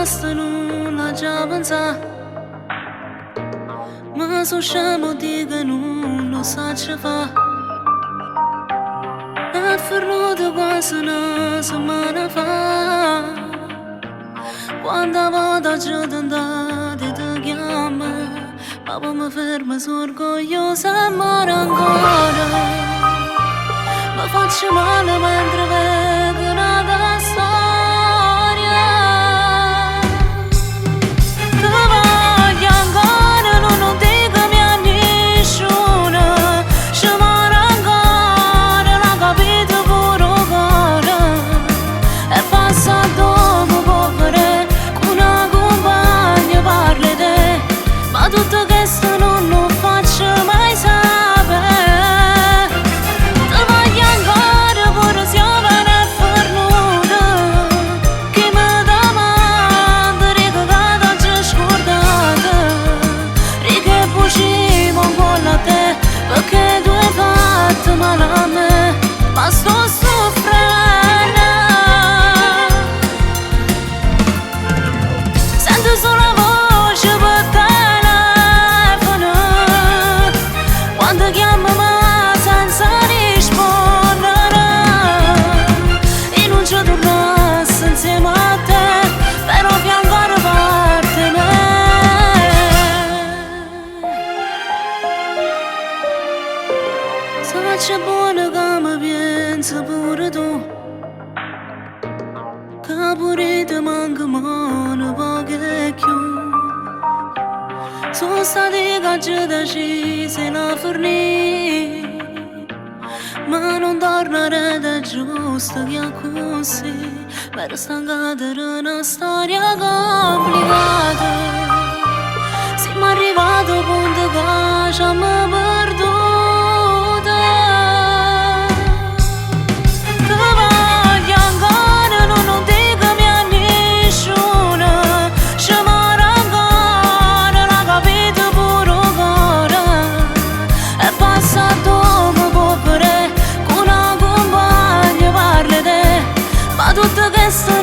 posto nulla già pensa, ma so scemo di che non lo sa ce fa. È fermato quasi una settimana fa, quando vado giù d'andare ti chiama, ma poi mi fermo sorgogliosa e muore ancora. Mi faccio male mentre vedo una storia. Ti voglio ancora, non dicomi a nessuno. Ci muore ancora, l'ha capito pure ora. E passa dopo povere, con una compagna parli te, ma tutto questo non lo faccio mai sapere. Perché tu hai fatto male a me, ma sto soffrendo. Sento solo la voce per telefono, quando chiamami senza rispondere. E non ci tornassi insieme a te, però fianco a parte me. C'è buono che mi pensi pure tu, che pure ti manca mano poche più. Sono stati caggi decisi a fornire, ma non tornerete giusto che è così, per stancare una storia complicata. Siamo arrivati al punto che ci abbiamo perduto. Tutto questo